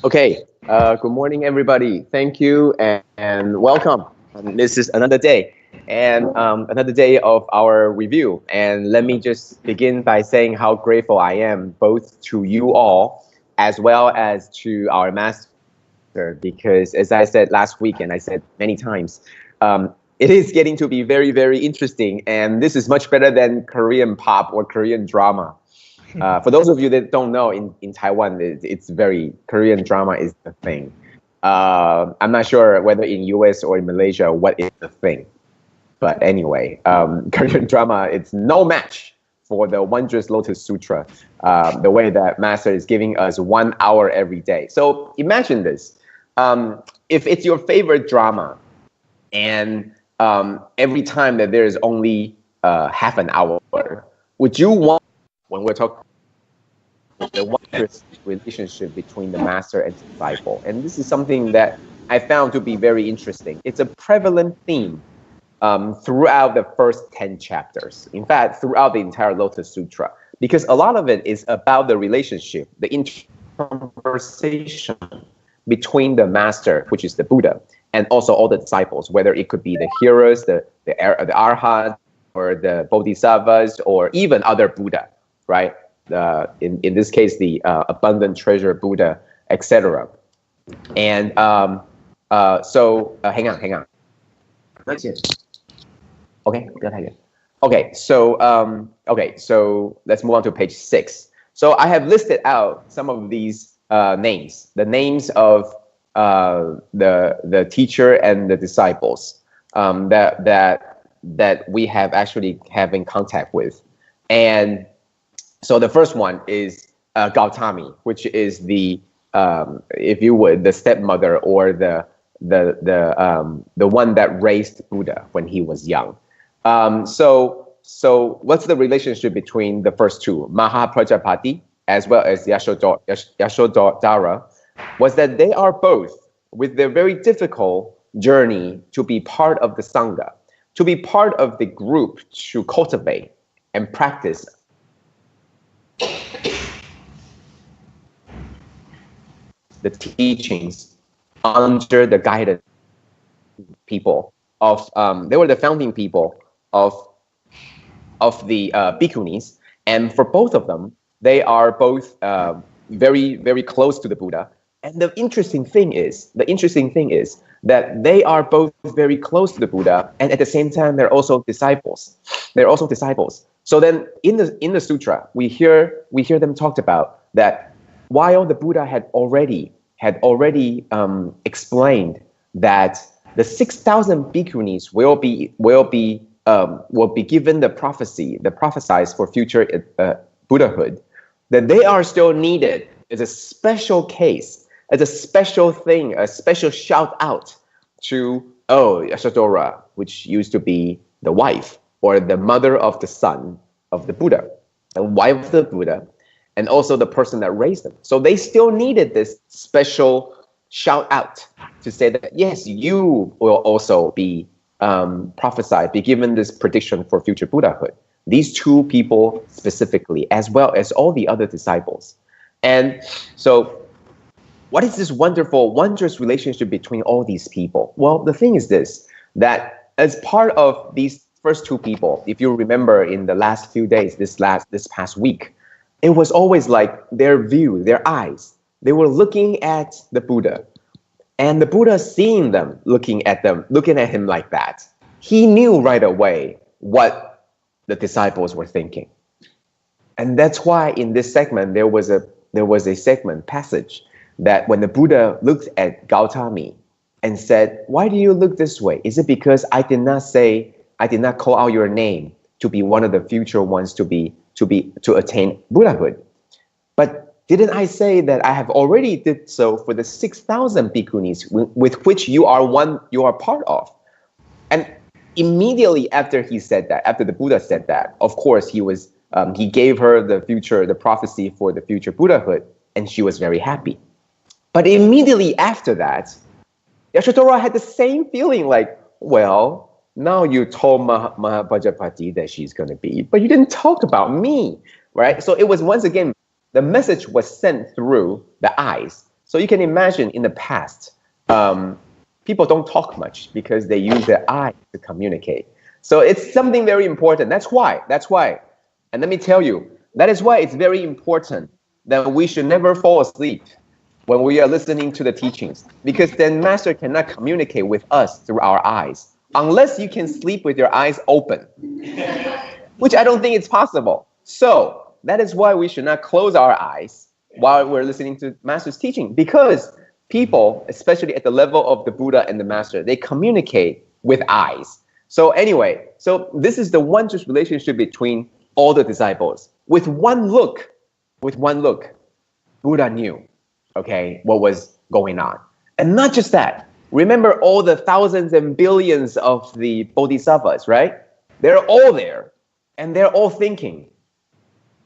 Okay, good morning, everybody. Thank you and welcome. This is another day and another day of our review. And let me just begin by saying how grateful I am both to you all as well as to our master, because as I said last week and I said many times, it is getting to be very, very interesting. And this is much better than Korean pop or Korean drama. For those of you that don't know, in Taiwan, it's very Korean drama is the thing. I'm not sure whether in US or in Malaysia what is the thing, but anyway, Korean drama it's no match for the Wondrous Lotus Sutra. The way that Master is giving us 1 hour every day. So imagine this: if it's your favorite drama, and every time that there is only half an hour, would you want when we're talking the wondrous relationship between the master and disciple? And this is something that I found to be very interesting. It's a prevalent theme throughout the first 10 chapters. In fact, throughout the entire Lotus Sutra, because a lot of it is about the relationship, the conversation between the master, which is the Buddha, and also all the disciples, whether it could be the hearers, the arhats, or the bodhisattvas, or even other Buddha, right? In this case, the abundant treasure Buddha, etc. And hang on. That's it. Okay, good idea. Okay, so let's move on to page 6. So I have listed out some of these names, the names of the teacher and the disciples that we have actually in contact with. And so the first one is Gautami, which is the if you would, the stepmother or the one that raised Buddha when he was young. So what's the relationship between the first two, Mahaprajapati as well as Yashodhara, was that they are both with their very difficult journey to be part of the Sangha, to be part of the group to cultivate and practice the teachings under the guidance people of they were the founding people of the bhikkhunis, and for both of them they are both very, very close to the Buddha. And the interesting thing is that they are both very close to the Buddha, and at the same time they're also disciples. So then in the sutra we hear them talked about that while the Buddha had already explained that the 6,000 bhikkhunis will be given the prophesies for future Buddhahood, that they are still needed as a special case, as a special thing, a special shout out to Yashodhara, which used to be the wife or the mother of the son of the Buddha, the wife of the Buddha, and also the person that raised them. So they still needed this special shout out to say that, yes, you will also be prophesied, be given this prediction for future Buddhahood. These two people specifically, as well as all the other disciples. And so what is this wondrous relationship between all these people? Well, the thing is this, that as part of these first two people, if you remember in the last few days, this past week, it was always like their view, their eyes, they were looking at the Buddha, and the Buddha seeing them, looking at him like that, he knew right away what the disciples were thinking. And that's why in this segment, there was a segment passage that when the Buddha looked at Gautami and said, "Why do you look this way? Is it because I did not call out your name to be one of the future ones to attain Buddhahood? But didn't I say that I have already did so for the 6,000 bhikkhunis with which you are part of?" And immediately after he said that, after the Buddha said that, of course he gave her the prophecy for the future Buddhahood, and she was very happy. But immediately after that, Yashodhara had the same feeling, like, well, now you told Mahaprajapati that she's going to be, but you didn't talk about me, right? So it was once again, the message was sent through the eyes. So you can imagine in the past, people don't talk much because they use their eyes to communicate. So it's something very important. That's why. And let me tell you, that is why it's very important that we should never fall asleep when we are listening to the teachings, because then Master cannot communicate with us through our eyes unless you can sleep with your eyes open, which I don't think it's possible. So that is why we should not close our eyes while we're listening to Master's teaching, because people, especially at the level of the Buddha and the Master, they communicate with eyes. So anyway, so this is the wondrous relationship between all the disciples. With one look, Buddha knew, okay, what was going on. And not just that, remember all the thousands and billions of the bodhisattvas, right? They're all there, and they're all thinking,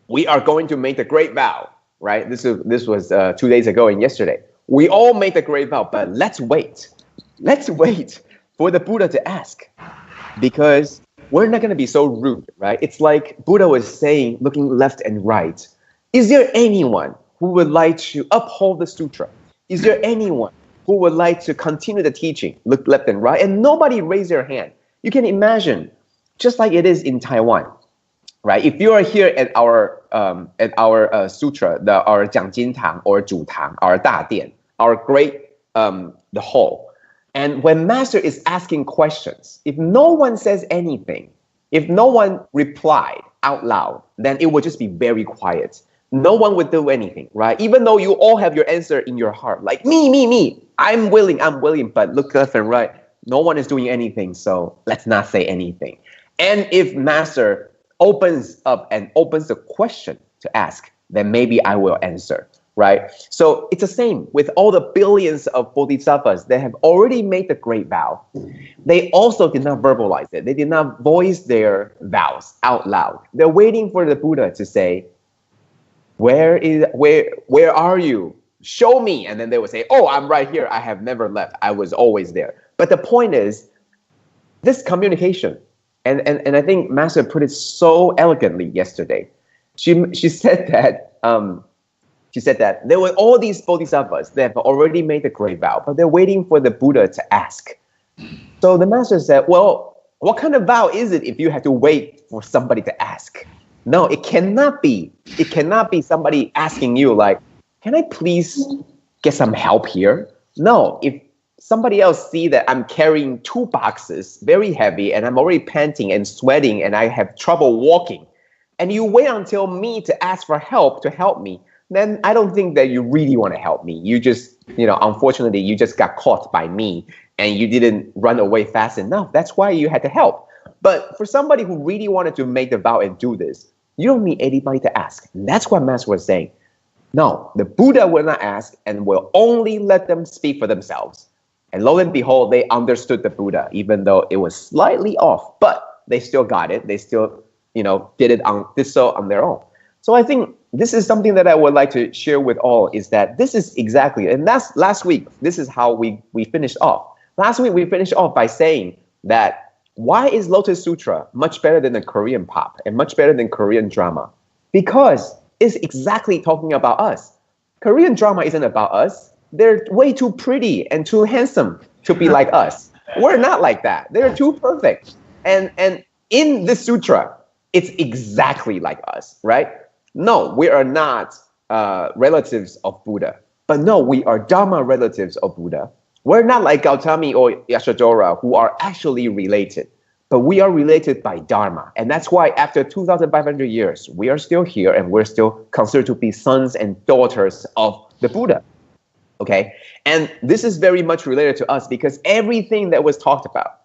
we are going to make the great vow, right? This was 2 days ago and yesterday. We all made the great vow, but let's wait. Let's wait for the Buddha to ask, because we're not going to be so rude, right? It's like Buddha was saying, looking left and right, is there anyone who would like to uphold the sutra? Is there anyone who would like to continue the teaching? Look left and right, and nobody raised their hand. You can imagine, just like it is in Taiwan, right? If you are here at our sutra, our Jiangjin Tang or Zhu Tang, our Da Dian, our great the hall, and when Master is asking questions, if no one says anything, if no one replied out loud, then it would just be very quiet. No one would do anything, right? Even though you all have your answer in your heart, like me, I'm willing, but look left and right, no one is doing anything, so let's not say anything. And if Master opens up and opens the question to ask, then maybe I will answer, right? So it's the same with all the billions of bodhisattvas that have already made the great vow. They also did not verbalize it. They did not voice their vows out loud. They're waiting for the Buddha to say, where are you? Show me. And then they would say, oh, I'm right here. I have never left. I was always there. But the point is, this communication, and I think Master put it so elegantly yesterday. She said that there were all these bodhisattvas that have already made the great vow, but they're waiting for the Buddha to ask. So the Master said, well, what kind of vow is it if you have to wait for somebody to ask? No, it cannot be. It cannot be somebody asking you like, can I please get some help here? No, if somebody else see that I'm carrying 2 boxes, very heavy, and I'm already panting and sweating and I have trouble walking, and you wait until me to ask for help to help me, then I don't think that you really want to help me. You just, unfortunately, you just got caught by me and you didn't run away fast enough. That's why you had to help. But for somebody who really wanted to make the vow and do this, you don't need anybody to ask. And that's what Master was saying. No, the Buddha will not ask and will only let them speak for themselves. And lo and behold, they understood the Buddha, even though it was slightly off, but they still got it. They still, did so on their own. So I think this is something that I would like to share with all, is that this is exactly, and that's last week, this is how we finished off. Last week, we finished off by saying that why is Lotus Sutra much better than the Korean pop and much better than Korean drama? Because it's exactly talking about us. Korean drama isn't about us. They're way too pretty and too handsome to be like us. We're not like that. They're too perfect. And in the sutra, it's exactly like us, right? No, we are not relatives of Buddha. But no, we are Dharma relatives of Buddha. We're not like Gautami or Yashodhara, who are actually related, but we are related by Dharma. And that's why after 2,500 years, we are still here and we're still considered to be sons and daughters of the Buddha. Okay? And this is very much related to us because everything that was talked about,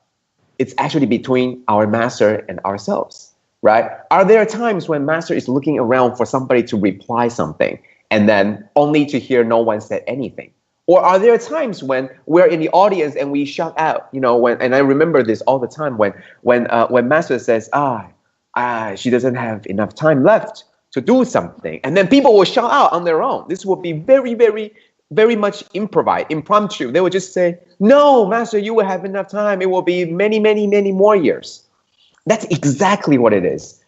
it's actually between our Master and ourselves, right? Are there times when Master is looking around for somebody to reply something and then only to hear no one said anything? Or are there times when we're in the audience and we shout out, and I remember this all the time when Master says, she doesn't have enough time left to do something. And then people will shout out on their own. This will be very, very, very much impromptu. They will just say, no, Master, you will have enough time. It will be many, many, many more years. That's exactly what it is.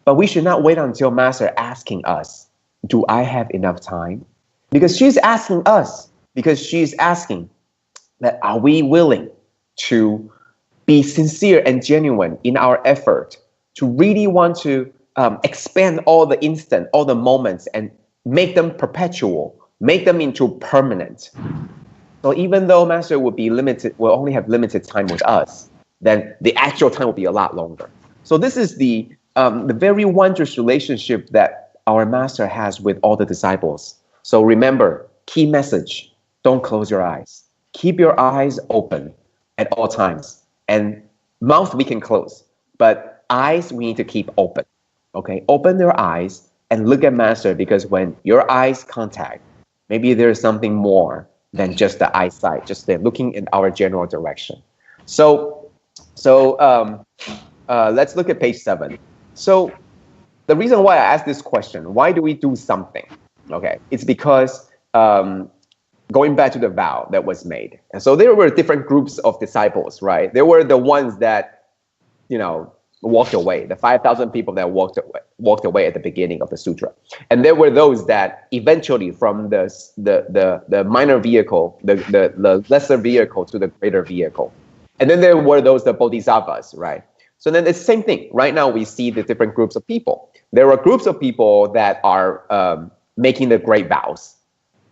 But we should not wait until Master asking us, do I have enough time? Because she's asking us, because she's asking that are we willing to be sincere and genuine in our effort to really want to expand all the instant, all the moments, and make them perpetual, make them into permanent. So even though Master will be limited, will only have limited time with us, then the actual time will be a lot longer. So this is the very wondrous relationship that our Master has with all the disciples. So remember, key message, don't close your eyes. Keep your eyes open at all times. And mouth we can close, but eyes we need to keep open. Okay, open your eyes and look at Master, because when your eyes contact, maybe there's something more than just the eyesight, just looking in our general direction. So let's look at page 7. So the reason why I asked this question, why do we do something? Okay, it's because going back to the vow that was made. And so there were different groups of disciples, right? There were the ones that, walked away, the 5,000 people that walked away at the beginning of the sutra. And there were those that eventually from the minor vehicle, the lesser vehicle to the greater vehicle. And then there were those, the bodhisattvas, right? So then it's the same thing. Right now we see the different groups of people. There are groups of people that are making the great vows,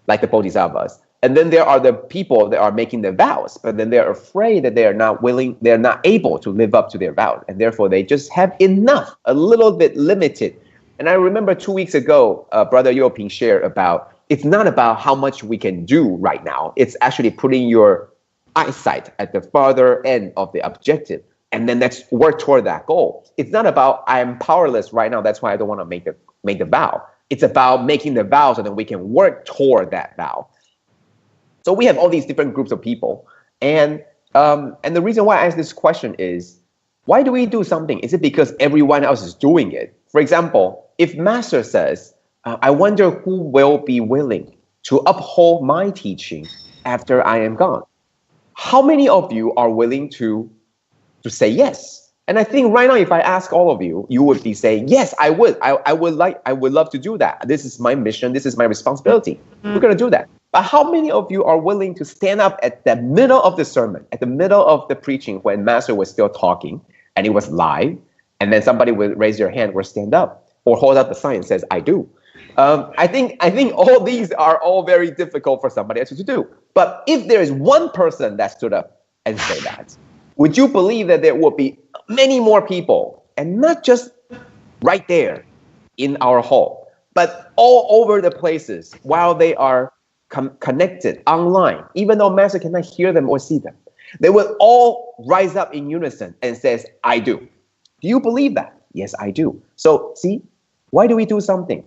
like the bodhisattvas. And then there are the people that are making the vows, but then they're afraid that they are not willing, they're not able to live up to their vows. And therefore they just have enough, a little bit limited. And I remember 2 weeks ago, Brother Yoping shared about, it's not about how much we can do right now. It's actually putting your eyesight at the farther end of the objective. And then let's work toward that goal. It's not about I am powerless right now, that's why I don't want to make the vow. It's about making the vow so that we can work toward that vow. So we have all these different groups of people. And the reason why I ask this question is, why do we do something? Is it because everyone else is doing it? For example, if Master says, I wonder who will be willing to uphold my teaching after I am gone. How many of you are willing to say yes? And I think right now, if I ask all of you, you would be saying, yes, I would. I would love to do that. This is my mission. This is my responsibility. We're going to do that. But how many of you are willing to stand up at the middle of the sermon, at the middle of the preaching when Master was still talking and it was live, and then somebody would raise their hand or stand up or hold up the sign and says, I do. I think all these are all very difficult for somebody else to do. But if there is one person that stood up and said that, would you believe that there will be many more people, and not just right there in our hall, but all over the places while they are connected online, even though Master cannot hear them or see them, they will all rise up in unison and says, I do. Do you believe that? Yes, I do. So see, why do we do something?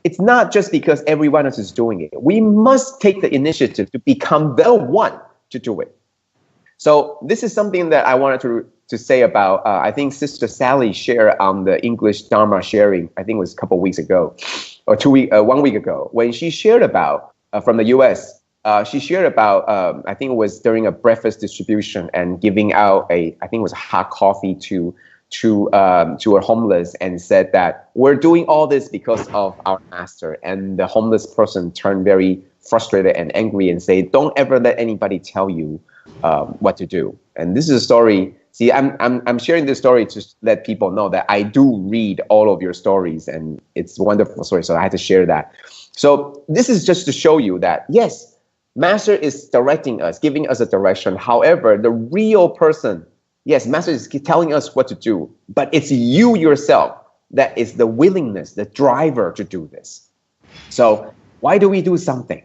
It's not just because everyone else is doing it. We must take the initiative to become the one to do it. So this is something that I wanted to say about, I think Sister Sally shared on the English Dharma sharing, I think it was a couple of weeks ago, or 1 week ago, when she shared about, from the US, she shared about, I think it was during a breakfast distribution and giving out I think it was hot coffee to a homeless, and said that we're doing all this because of our Master. And the homeless person turned very frustrated and angry and say, don't ever let anybody tell you what to do. And this is a story. See, I'm sharing this story to let people know that I do read all of your stories, and it's a wonderful story. So I had to share that. So this is just to show you that, yes, Master is directing us, giving us a direction. However, the real person, yes, Master is telling us what to do, but it's you yourself that is the willingness, the driver to do this. So why do we do something?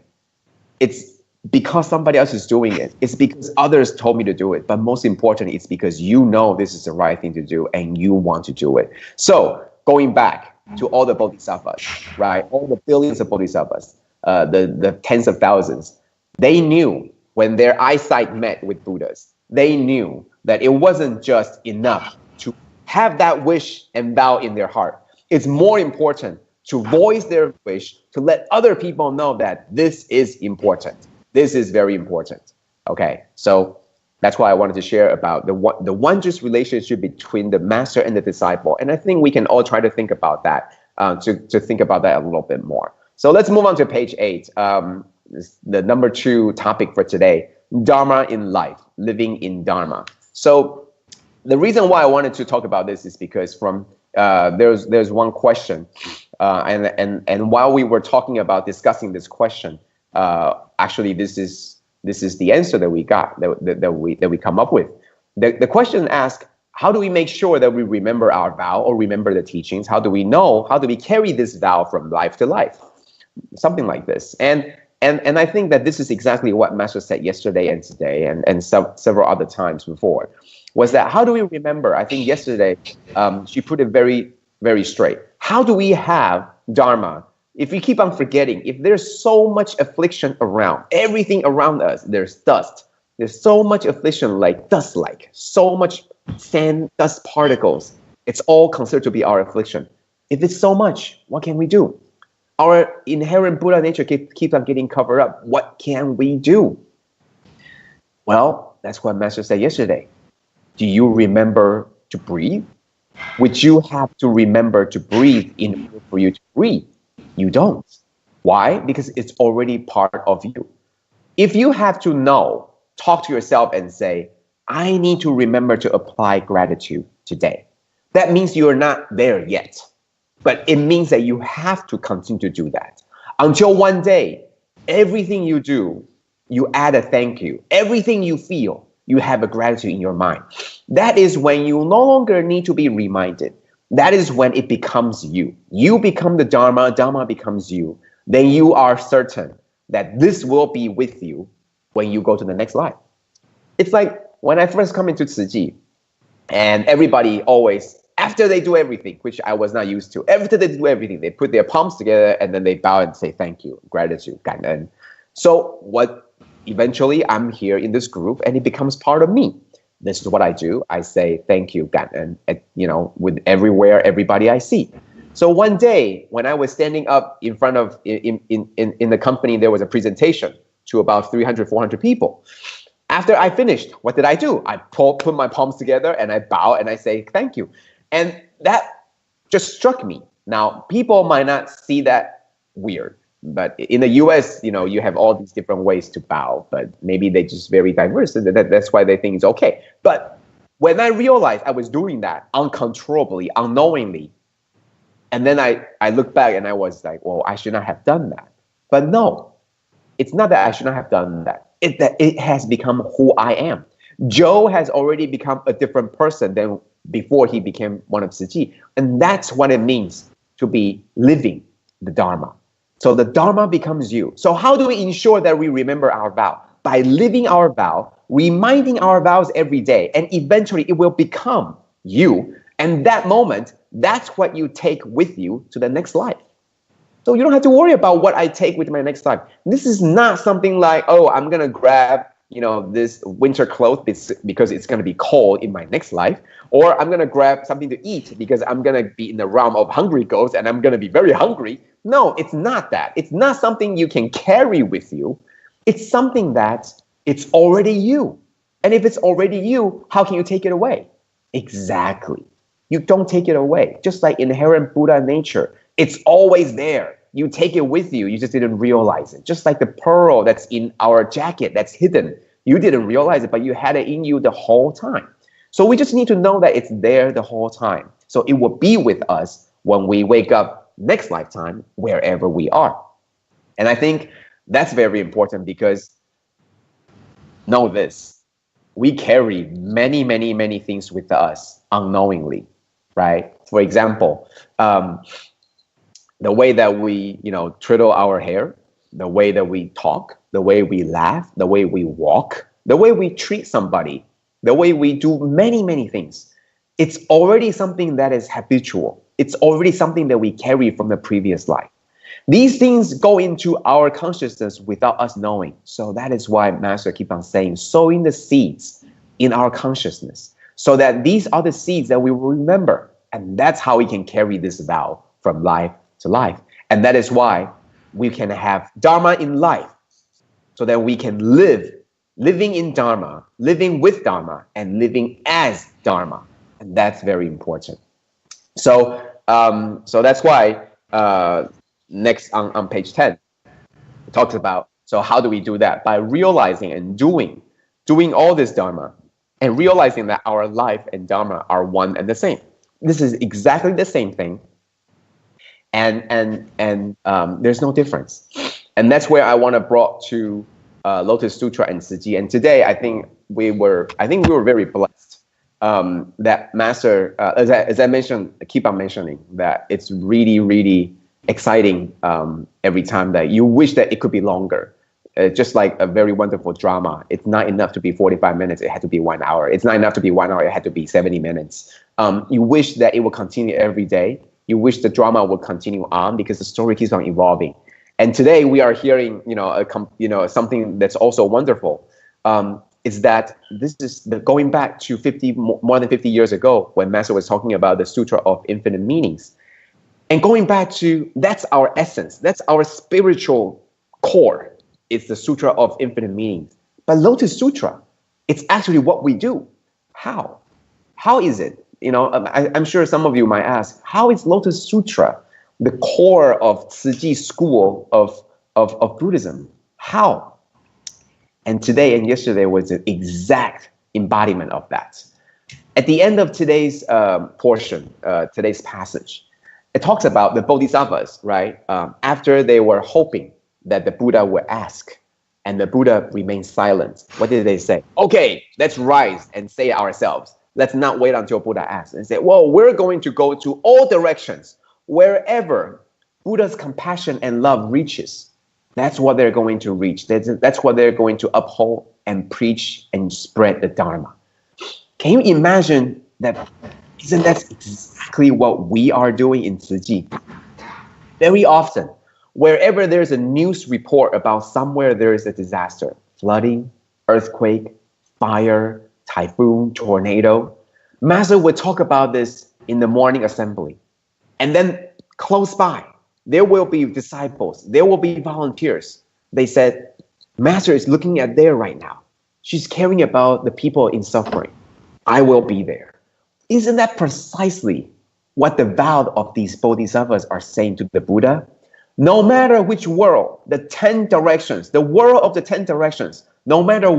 It's because somebody else is doing it. It's because others told me to do it. But most importantly, it's because you know this is the right thing to do and you want to do it. So going back to all the bodhisattvas, right? All the billions of bodhisattvas, the tens of thousands, they knew when their eyesight met with Buddhas, they knew that it wasn't just enough to have that wish and vow in their heart. It's more important to voice their wish, to let other people know that this is important. This is very important. Okay, so that's why I wanted to share about the wondrous relationship between the Master and the disciple. And I think we can all try to think about that, to think about that a little bit more. So let's move on to page 8. The number 2 topic for today, Dharma in life, living in Dharma. So the reason why I wanted to talk about this is because from there's one question, and while we were discussing this question, actually this is the answer that we got, that we come up with. The question asked, how do we make sure that we remember our vow or remember the teachings? How do we carry this vow from life to life? Something like this. And I think that this is exactly what Master said yesterday and today and several other times before, was that how do we remember? I think yesterday she put it very, very straight. How do we have Dharma if we keep on forgetting? If there's so much affliction around, everything around us, there's dust. There's so much affliction, like dust-like, so much sand, dust particles. It's all considered to be our affliction. If it's so much, what can we do? Our inherent Buddha nature keeps on getting covered up. What can we do? Well, that's what Master said yesterday. Do you remember to breathe? Would you have to remember to breathe in order for you to breathe? You don't. Why? Because it's already part of you. If you have to know, talk to yourself and say, I need to remember to apply gratitude today. That means you're not there yet. But it means that you have to continue to do that until one day, everything you do, you add a thank you. Everything you feel, you have a gratitude in your mind. That is when you no longer need to be reminded. That is when it becomes you. You become the Dharma, Dharma becomes you. Then you are certain that this will be with you when you go to the next life. It's like when I first come into Tzu Chi, and everybody always, after they do everything, which I was not used to, after they do everything, they put their palms together and then they bow and say thank you, gratitude, and so what? Eventually, I'm here in this group and it becomes part of me. This is what I do. I say thank you, and with everybody I see. So one day, when I was standing up in front of in the company, there was a presentation to about 300, 400 people. After I finished, what did I do? I put my palms together and I bow and I say thank you. And that just struck me. Now, people might not see that weird, but in the US, you have all these different ways to bow, but maybe they're just very diverse. And that's why they think it's okay. But when I realized I was doing that uncontrollably, unknowingly, and then I looked back and I was like, well, I should not have done that. But no, it's not that I should not have done that. That it has become who I am. Joe has already become a different person than before he became one of Tzu Chi. And that's what it means to be living the Dharma. So the Dharma becomes you. So how do we ensure that we remember our vow? By living our vow, reminding our vows every day, and eventually it will become you. And that moment, that's what you take with you to the next life. So you don't have to worry about what I take with my next life. This is not something like, oh, I'm going to grab, this winter clothes because it's going to be cold in my next life. Or I'm going to grab something to eat because I'm going to be in the realm of hungry ghosts and I'm going to be very hungry. No, it's not that. It's not something you can carry with you. It's something that it's already you. And if it's already you, how can you take it away? Exactly. You don't take it away. Just like inherent Buddha nature. It's always there. You take it with you. You just didn't realize it. Just like the pearl that's in our jacket that's hidden. You didn't realize it, but you had it in you the whole time. So we just need to know that it's there the whole time. So it will be with us when we wake up next lifetime, wherever we are. And I think that's very important because know this. We carry many, many, many things with us unknowingly, right? For example, the way that we, twiddle our hair, the way that we talk, the way we laugh, the way we walk, the way we treat somebody, the way we do many, many things. It's already something that is habitual. It's already something that we carry from the previous life. These things go into our consciousness without us knowing. So that is why Master keeps on saying, sowing the seeds in our consciousness, so that these are the seeds that we will remember. And that's how we can carry this vow from life to life. And that is why we can have Dharma in life, so that we can living in Dharma, living with Dharma, and living as Dharma. And that's very important. So that's why next on page 10, it talks about, so how do we do that? By realizing and doing all this Dharma, and realizing that our life and Dharma are one and the same. This is exactly the same thing, and there's no difference. And that's where I want to brought to Lotus Sutra and Tzu Chi. And today, I think we were very blessed that Master, as I mentioned, I keep on mentioning that it's really, really exciting every time that you wish that it could be longer. Just like a very wonderful drama, it's not enough to be 45 minutes, it had to be 1 hour. It's not enough to be 1 hour, it had to be 70 minutes. You wish that it will continue every day. You wish the drama will continue on because the story keeps on evolving. And today we are hearing, something that's also wonderful. Is that this is going back to more than 50 years ago when Master was talking about the Sutra of Infinite Meanings. And going back to, that's our essence, that's our spiritual core. It's the Sutra of Infinite Meanings. But Lotus Sutra, it's actually what we do. How? How is it? I'm sure some of you might ask, how is Lotus Sutra the core of Tzu Chi's school of Buddhism? How? And today and yesterday was the exact embodiment of that. At the end of today's portion, today's passage, it talks about the Bodhisattvas, right? After they were hoping that the Buddha would ask, and the Buddha remained silent. What did they say? Okay, let's rise and say it ourselves. Let's not wait until Buddha asks and say, well, we're going to go to all directions. Wherever Buddha's compassion and love reaches, that's what they're going to reach. That's what they're going to uphold and preach and spread the Dharma. Can you imagine that? Isn't that exactly what we are doing in Tzu Chi? Very often, wherever there's a news report about somewhere there is a disaster, flooding, earthquake, fire, typhoon, tornado, Master would talk about this in the morning assembly. And then close by, there will be disciples, there will be volunteers. They said, Master is looking at there right now. She's caring about the people in suffering. I will be there. Isn't that precisely what the vow of these bodhisattvas are saying to the Buddha? No matter which world, the 10 directions, the world of the 10 directions, no matter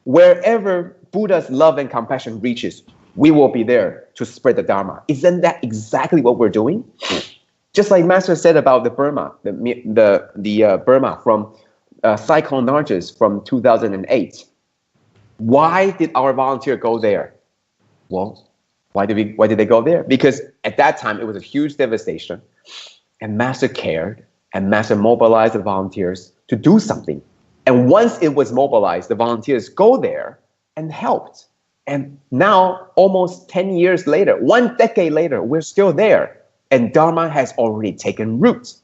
wherever Buddha's love and compassion reaches, we will be there to spread the Dharma. Isn't that exactly what we're doing? Just like Master said about the Burma, the Burma from Cyclone Nargis from 2008. Why did our volunteer go there? Well, why did they go there? Because at that time it was a huge devastation, and Master cared, and Master mobilized the volunteers to do something. And once it was mobilized, the volunteers go there and helped. And now, almost 10 years later, 1 decade later, we're still there. And Dharma has already taken root.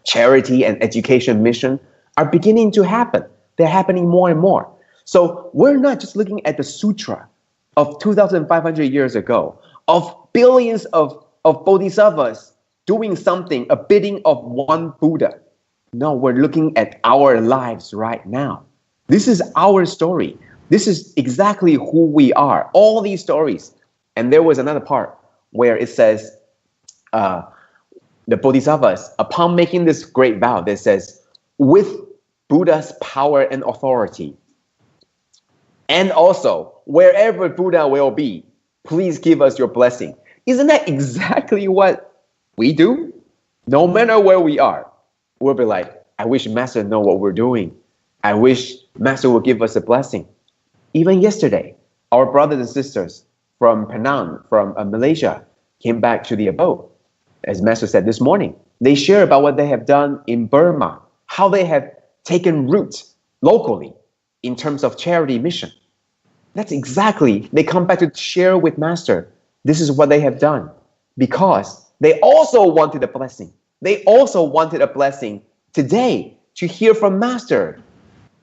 Charity and education mission are beginning to happen. They're happening more and more. So we're not just looking at the sutra of 2,500 years ago, of billions of bodhisattvas doing something, a bidding of one Buddha. No, we're looking at our lives right now. This is our story. This is exactly who we are, all these stories. And there was another part where it says, the bodhisattvas, upon making this great vow, that says, with Buddha's power and authority, and also, wherever Buddha will be, please give us your blessing. Isn't that exactly what we do? No matter where we are, we'll be like, I wish Master know what we're doing. I wish Master will give us a blessing. Even yesterday, our brothers and sisters from Penang, from Malaysia, came back to the abode. As Master said this morning, they share about what they have done in Burma, how they have taken root locally in terms of charity mission. That's exactly, they come back to share with Master, this is what they have done, because they also wanted a blessing. They also wanted a blessing today to hear from Master,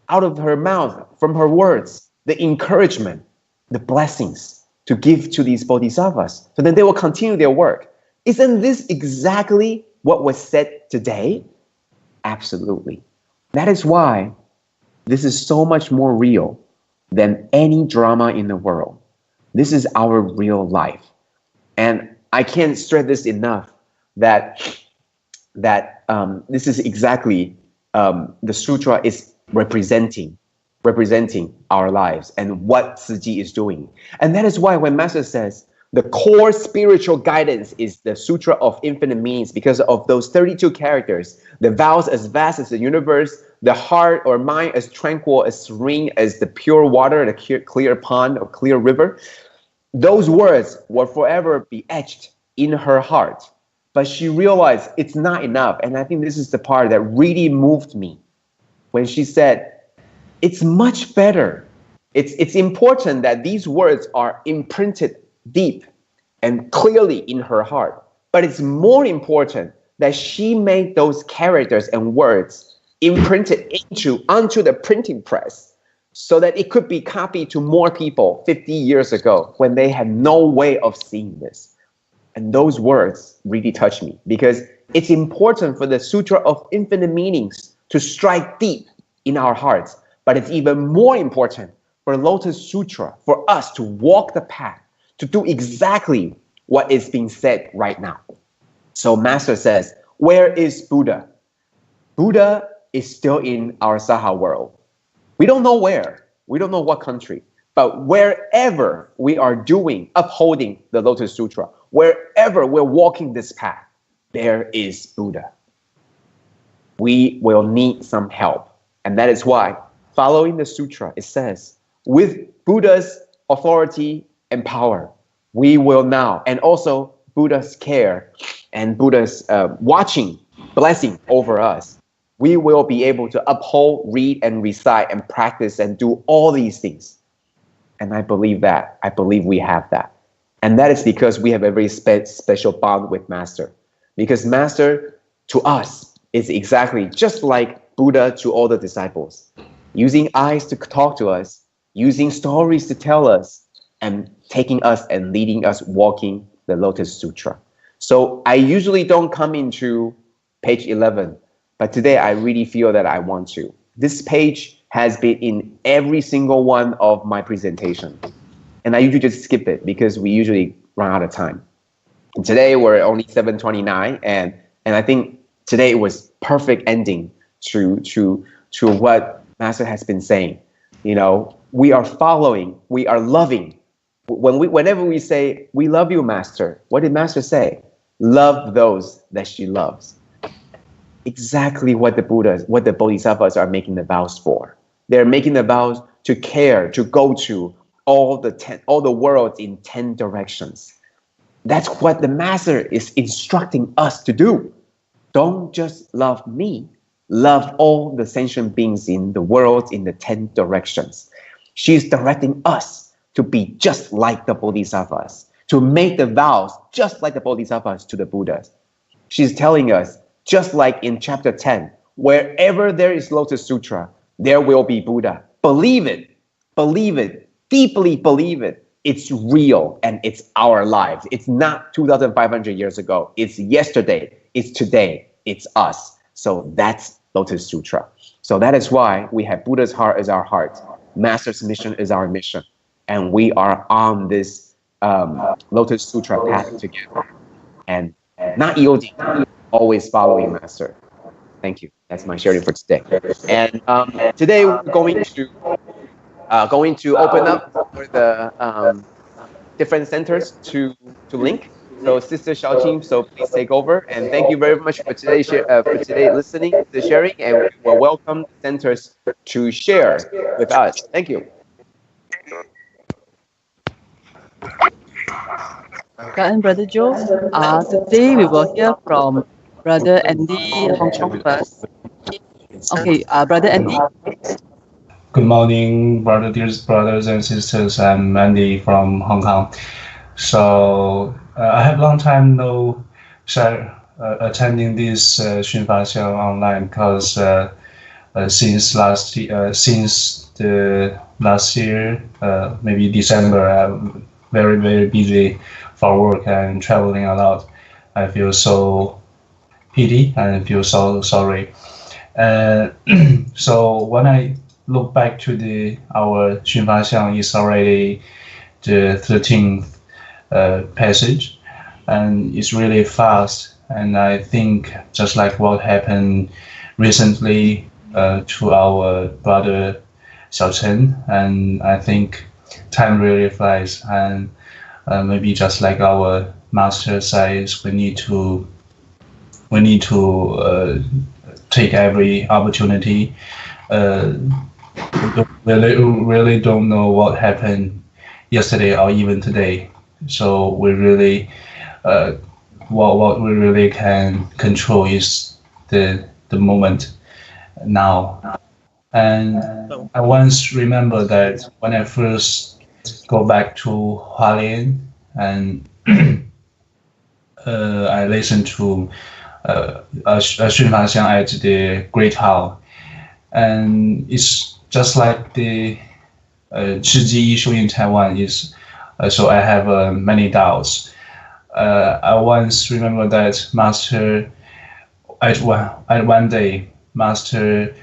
out of her mouth, from her words, the encouragement, the blessings to give to these bodhisattvas, so that they will continue their work. Isn't this exactly what was said today? Absolutely. That is why this is so much more real than any drama in the world. This is our real life. And I can't stress this enough, that that this is exactly the sutra is representing our lives and what Tzu Chi is doing. And that is why when Master says the core spiritual guidance is the Sutra of Infinite Meanings, because of those 32 characters, the vows as vast as the universe, the heart or mind as tranquil, as serene as the pure water, the clear pond or clear river. Those words will forever be etched in her heart. But she realized it's not enough. And I think this is the part that really moved me when she said, it's much better. It's important that these words are imprinted deep and clearly in her heart. But it's more important that she made those characters and words imprinted onto the printing press so that it could be copied to more people 50 years ago when they had no way of seeing this. And those words really touched me because it's important for the Sutra of Infinite Meanings to strike deep in our hearts. But it's even more important for Lotus Sutra, for us to walk the path, to do exactly what is being said right now. So Master says, where is Buddha? Buddha is still in our Saha world. We don't know where, we don't know what country, but wherever we are upholding the Lotus Sutra, wherever we're walking this path, there is Buddha. We will need some help. And that is why, following the sutra, it says, with Buddha's authority and power, we will now, and also Buddha's care and Buddha's watching, blessing over us, we will be able to uphold, read, and recite, and practice, and do all these things. And I believe that. I believe we have that. And that is because we have a very special bond with Master. Because Master, to us, is exactly just like Buddha to all the disciples. Using eyes to talk to us, using stories to tell us, and taking us and leading us walking the Lotus Sutra. So I usually don't come into page 11, but today I really feel that I want to. This page has been in every single one of my presentations. And I usually just skip it because we usually run out of time. And today we're only 7:29, and I think today was perfect ending to what Master has been saying. You know, we are following, we are loving. Whenever we say, we love you, Master, what did Master say? Love those that she loves. Exactly what the Buddhas, what the Bodhisattvas are making the vows for. They're making the vows to care, to go to all the worlds in 10 directions. That's what the Master is instructing us to do. Don't just love me, love all the sentient beings in the world in the 10 directions. She's directing us to be just like the Bodhisattvas, to make the vows just like the Bodhisattvas to the Buddhas. She's telling us, just like in chapter 10, wherever there is Lotus Sutra, there will be Buddha. Believe it, deeply believe it. It's real and it's our lives. It's not 2,500 years ago. It's yesterday, it's today, it's us. So that's Lotus Sutra. So that is why we have Buddha's heart as our heart. Master's mission is our mission. And we are on this Lotus Sutra path together. And not yielding, always following Master. Thank you. That's my sharing for today. And today we're going to open up for the different centers to link. So Sister Xiaoqing, so please take over. And thank you very much for today listening, the sharing, and we will welcome centers to share with us. Thank you. And Brother Joe, today we will hear from Brother Andy Hong Kong first. Okay, Brother Andy. Good morning, dear brothers and sisters. I'm Andy from Hong Kong. So I have long time no attending this Xunfa Xiang online because since the last year, maybe December, I'm very, very busy for work and traveling a lot. I feel so pity and I feel so sorry. So when I look back to our Xunfa Xiang, is already the 13th passage, and it's really fast. and I think just like what happened recently to our brother Xiaochen, and I think time really flies, and maybe just like our master says, we need to take every opportunity. We really don't know what happened yesterday or even today, so we really what we really can control is the moment now. And I once remember that when I first go back to Hualien, and I listened to Xunfa Xiang at the Great Hall, and it's just like the Zhi issue in Taiwan is. So I have many doubts. I once remember that Master at one day, Master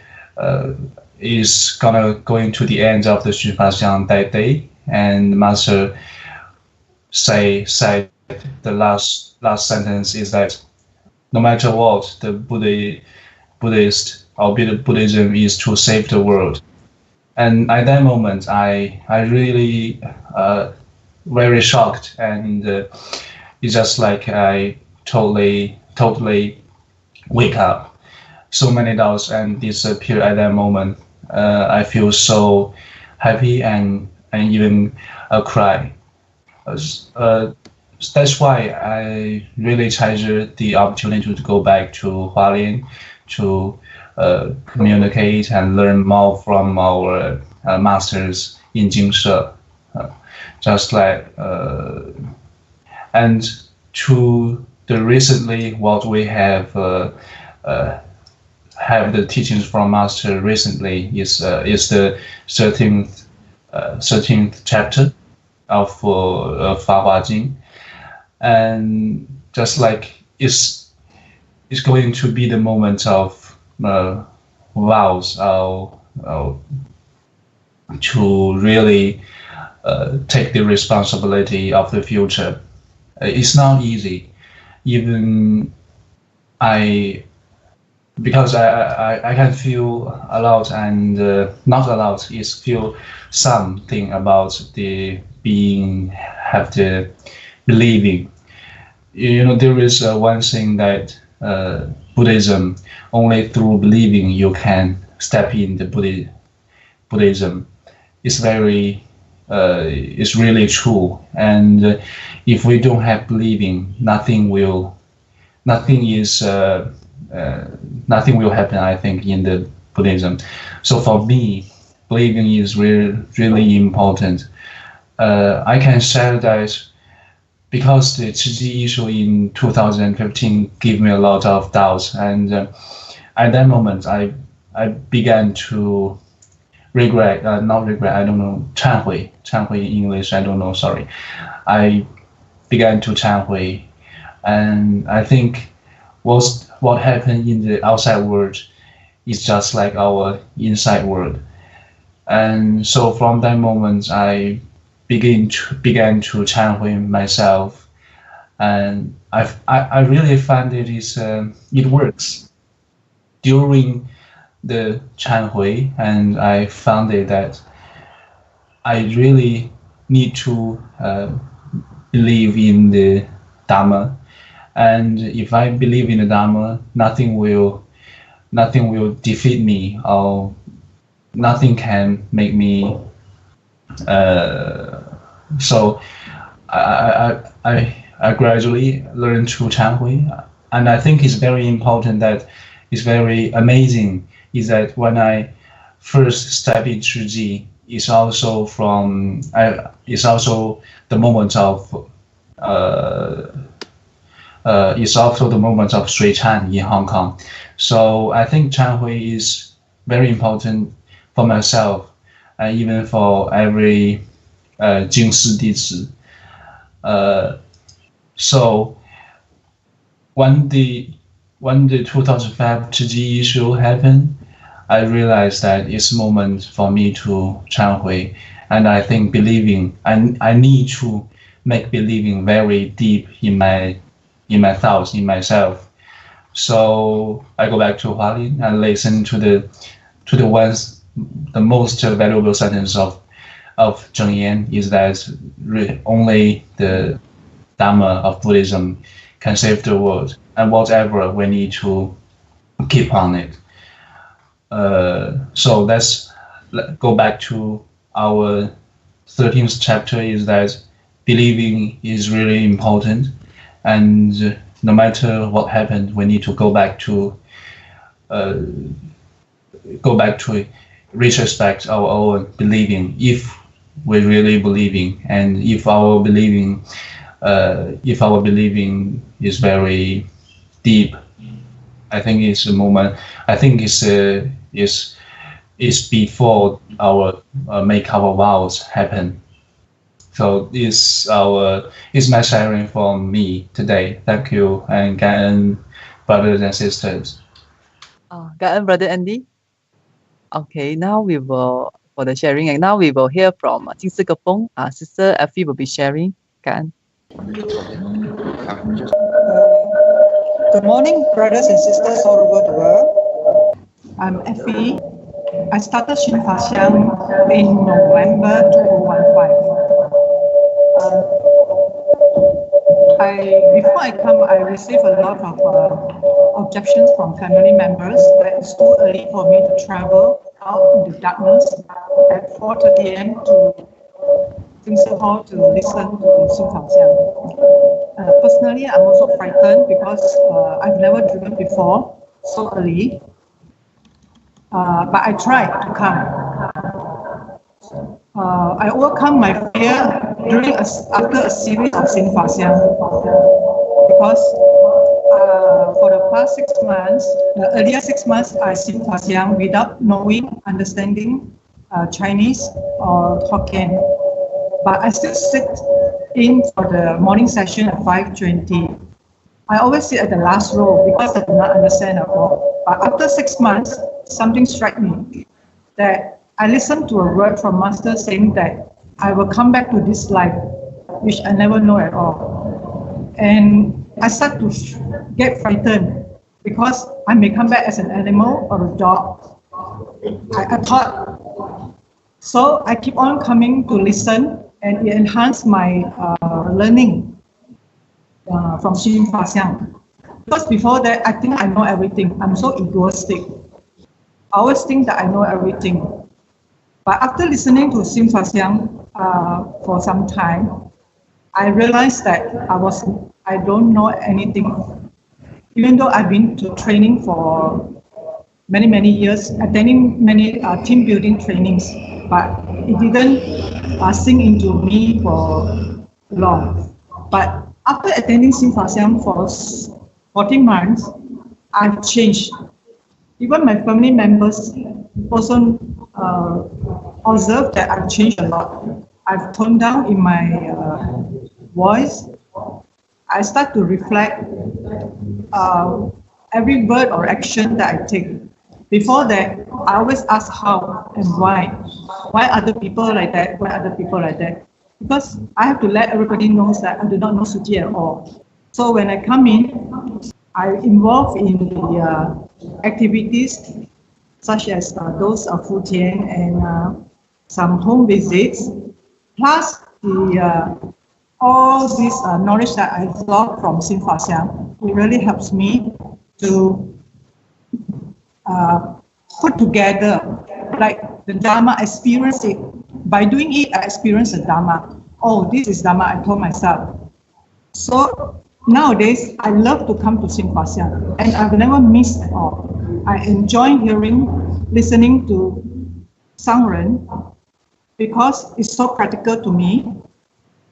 is going to the end of the Xunfa Xiang that day, and Master said the last sentence is that no matter what, the Buddhist or Buddhism is to save the world. And at that moment, I really very shocked, and it's just like I totally wake up. So many doubts and disappear at that moment. I feel so happy and even cry. That's why I really treasure the opportunity to go back to Hualien to communicate and learn more from our masters in Jing. Just like and to the recently what we have the teachings from master recently is the 13th chapter of Fa Hua Jing, and just like it's going to be the moment of vows to really take the responsibility of the future. It's not easy, even because I can feel a lot, and not a lot is feel something about the being have the believing. There is one thing that Buddhism, only through believing you can step in the Buddhism. It's really true, and if we don't have believing, nothing will happen, I think, in the Buddhism. So for me, believing is really important. I can share that because the Zhi issue in 2015 gave me a lot of doubts, and at that moment I began to regret, not regret, I don't know, 忏悔in English, I don't know, sorry. I began to 忏悔, and I think what happened in the outside world is just like our inside world. And so from that moment, I began to 忏悔 myself, and I really find it works. During the 忏悔, and I found it that I really need to believe in the Dharma, and if I believe in the Dharma, nothing will defeat me, or nothing can make me. So I gradually learned to 忏悔, and I think it's very important, that it's very amazing is that when I first step into Zhi, it's also the moment of Sui Chan in Hong Kong. So I think 忏悔 is very important for myself, and even for every Jing Si Dizi. So when the 2005 Zhi issue happened, I realized that it's a moment for me to 忏悔, and I think believing, I need to make believing very deep in my in my thoughts, in myself. So I go back to Huang and listen to the most valuable sentence of Zheng Yan is that only the Dharma of Buddhism can save the world, and whatever we need to keep on it. So let's go back to our 13th chapter, is that believing is really important, and no matter what happened, we need to go back to retrospect our own believing, if we really believing, and if our believing is very deep. I think it's a moment. I think it's before our make our vows happen. So it's my sharing from me today. Thank you, and感恩 brothers and sisters. Cảm ơn Brother Andy. Okay, now we will for the sharing, and now we will hear from Jing Kapong. Sister Effie will be sharing. Cảm ơn. Good morning, brothers and sisters all over the world. I'm Effie. I started Shin Fa Xiang in November 2015. Before I come, I received a lot of objections from family members that it's too early for me to travel out in the darkness at 4:30 a.m. to Singapore Hall to listen to Shin Fa Xiang. Personally, I'm also frightened because I've never driven before so early. But I tried to come. I overcome my fear after a series of Shin Fa Xiang, because for the past 6 months, the earlier 6 months, I Shin Fa Xiang without understanding Chinese or Hokkien. But I still sit in for the morning session at 5:20. I always sit at the last row because I do not understand at all. But after 6 months, something struck me, that I listened to a word from Master saying that I will come back to this life, which I never know at all. And I start to get frightened because I may come back as an animal or a dog. I thought, so I keep on coming to listen, and it enhanced my learning from Shin Fa Xiang. Because before that, I think I know everything. I'm so egoistic. I always think that I know everything. But after listening to Shin Fa Xiang for some time, I realized that I don't know anything. Even though I've been to training for many years, attending many team building trainings, but it didn't sink into me for long. But after attending Shin Fa Xiang for 14 months, I've changed. Even my family members also observed that I've changed a lot. I've toned down in my voice. I start to reflect every word or action that I take. Before that, I always ask how and why. Why other people like that? Why other people like that? Because I have to let everybody know that I do not know Suji at all. So when I come in, I involve in the activities such as those of Futian and some home visits, plus all this knowledge that I got from Shin Fa Xiang. It really helps me to put together, like the Dharma, experience it. By doing it, I experience the Dharma. Oh, this is Dharma, I told myself. So nowadays, I love to come to Shin Fa Xiang, and I've never missed at all. I enjoy listening to Sangren because it's so practical to me.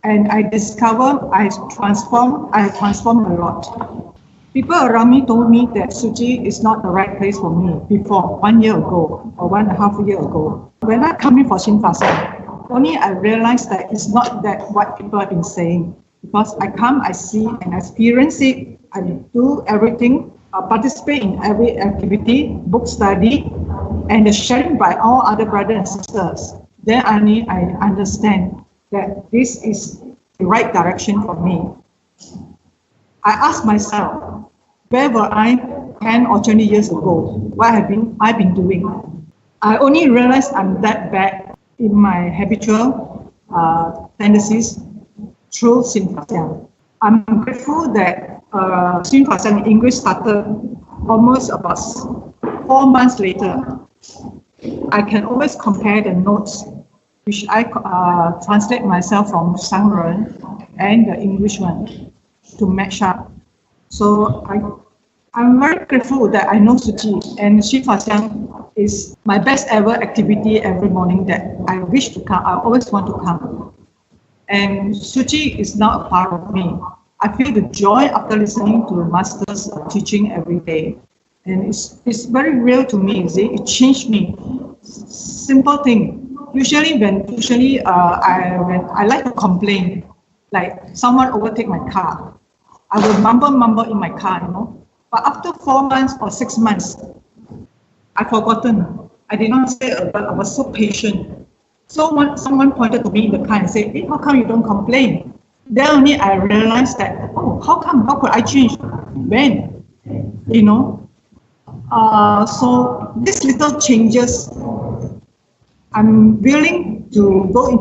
And I discover I transform a lot. People around me told me that Suji is not the right place for me before 1 year ago or 1.5 years ago. When I come in for Shin Fa Xiang, only I realized that it's not that what people have been saying. Because I come, I see and experience it, I do everything, participate in every activity, book study, and the sharing by all other brothers and sisters. Then I understand that this is the right direction for me. I ask myself, where were I 10 or 20 years ago? What have I been doing? I only realized I'm that bad in my habitual tendencies through Xin Fa Xiang. I'm grateful that Xin Fa Xiang English started almost about 4 months later. I can always compare the notes, which I translate myself from Shangren and the English one to match up. So I'm very grateful that I know Suu Kyi, and Xin Fa Xiang is my best ever activity every morning that I wish to come. I always want to come. And Suu Kyi is now a part of me. I feel the joy after listening to the Master's teaching every day. And it's very real to me, it changed me. Simple thing. Usually when I like to complain, like someone overtake my car, I will mumble in my car, you know. But after 4 months or 6 months, I've forgotten. I did not say a word. I was so patient. So someone pointed to me in the car and said, hey, how come you don't complain? Then only I realized that, oh, how come? How could I change? When? You know? So these little changes, I'm willing to go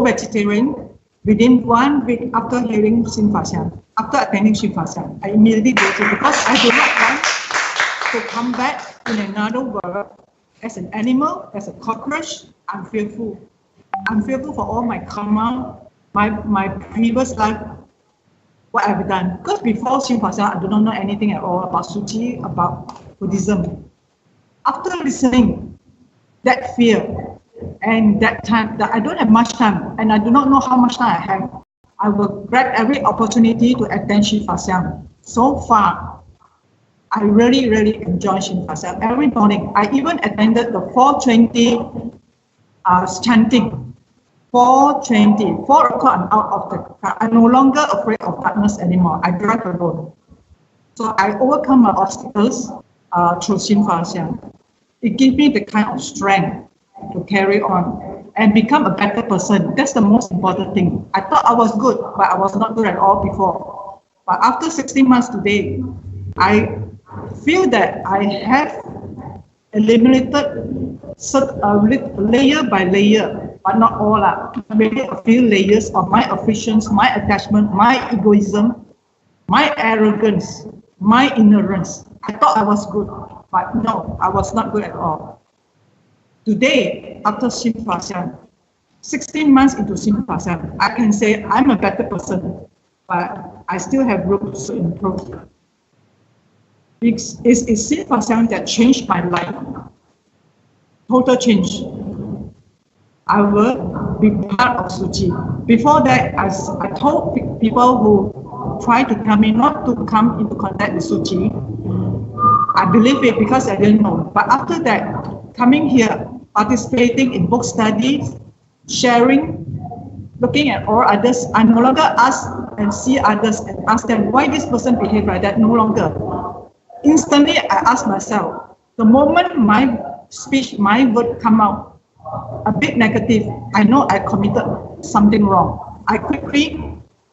vegetarian within 1 week after hearing Xin Fa Xiang. After attending Xin Fa Xiang, I immediately do it because I do not want to come back in another world as an animal, as a cockroach. I'm fearful. I'm fearful for all my karma, my previous life, what I've done. Because before Xin Fa Xiang, I do not know anything at all about Suu Kyi, about Buddhism. After listening, that fear and that time, that I don't have much time, and I do not know how much time I have, I will grab every opportunity to attend Xin Fa Xiang. So far, I really, really enjoy Xin Fa Xiang. Every morning, I even attended the 4:20 chanting. 4:20, 4 o'clock, I'm out of the car. I'm no longer afraid of darkness anymore. I drive alone. So I overcome my obstacles through Xin Fa Xiang. It gives me the kind of strength to carry on and become a better person. That's the most important thing. I thought I was good, but I was not good at all before. But after 16 months today, I feel that I have eliminated layer by layer, but not all. Maybe a few layers of my affections, my attachment, my egoism, my arrogance, my ignorance. I thought I was good, but no, I was not good at all. Today, after Xin Fa Xiang, 16 months into Xin Fa Xiang, I can say I'm a better person, but I still have room to improve. It's Xin Fa Xiang that changed my life. Total change. I will be part of Suu Kyi. Before that, I told people who try to tell me not to come into contact with Suu Kyi. I believe it because I didn't know. But after that, coming here, participating in book studies, sharing, looking at all others, I no longer ask and see others and ask them why this person behave like that. No longer. Instantly, I ask myself, the moment my speech, my word come out a bit negative, I know I committed something wrong. I quickly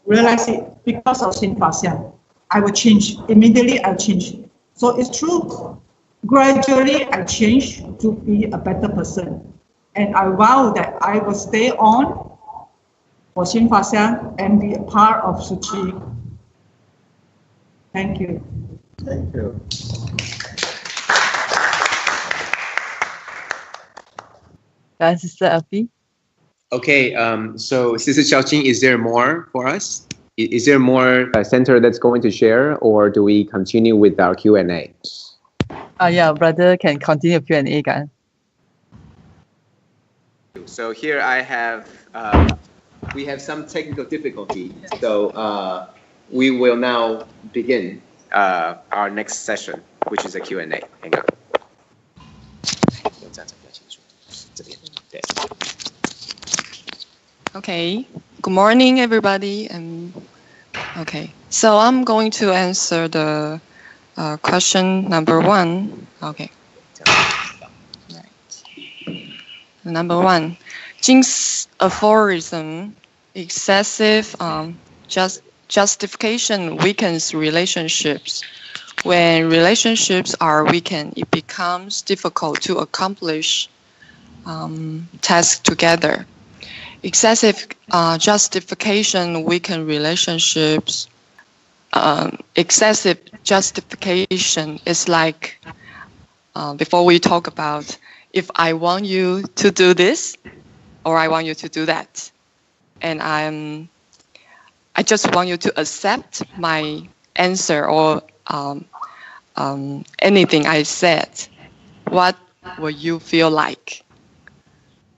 realize it because of Xin Fa Xiang. I will change. Immediately, I'll change. So it's true. Gradually, I change to be a better person. And I vow that I will stay on for Xin Fa Xiang and be a part of Suu Kyi. Thank you. Thank you. Sister Effie. Okay, so Sister Xiaoqing, is there more for us? Is there more center that's going to share, or do we continue with our Q&A? Yeah, brother can continue Q&A, guys. So here I have, we have some technical difficulty. So we will now begin our next session, which is a Q&A. Hang on. Okay, good morning, everybody. Okay, so I'm going to answer the question number 1. Okay. Right. Number 1, Jing's aphorism, excessive justification weakens relationships. When relationships are weakened, it becomes difficult to accomplish tasks together. Excessive justification weakens relationships. Excessive justification is like, before we talk about, if I want you to do this, or I want you to do that, and I just want you to accept my answer or anything I said, what will you feel like?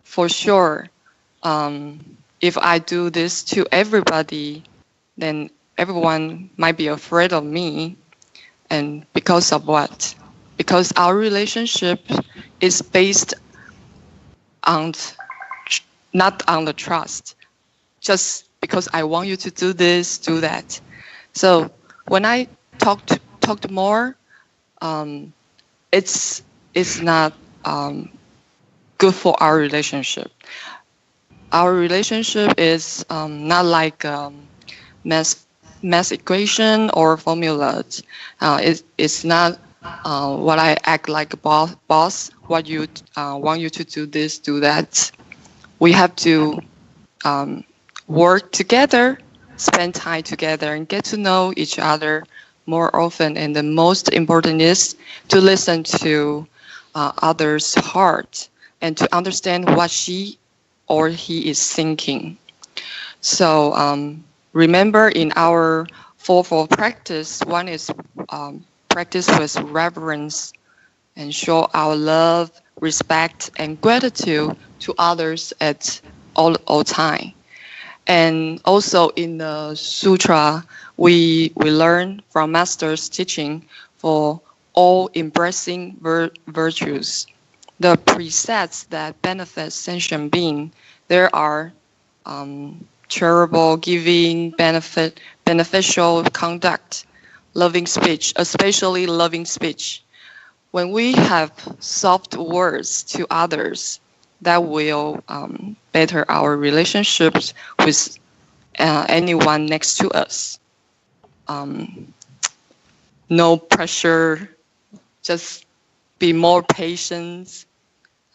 For sure, if I do this to everybody, then everyone might be afraid of me. And because of what? Because our relationship is based on not on the trust. Just because I want you to do this, do that. So when I talked more, it's not good for our relationship. Our relationship is not like math equation or formulas. It's not what I act like a boss. What you want you to do this, do that. We have to work together, spend time together, and get to know each other more often. And the most important is to listen to others' heart and to understand what she or he is thinking. So remember, in our fourfold practice, one is practice with reverence and show our love, respect, and gratitude to others at all time. And also in the Sutra, we learn from Master's teaching for all embracing virtues. The precepts that benefit sentient being, there are charitable, giving, beneficial conduct, loving speech, especially loving speech. When we have soft words to others, that will better our relationships with anyone next to us. No pressure, just be more patient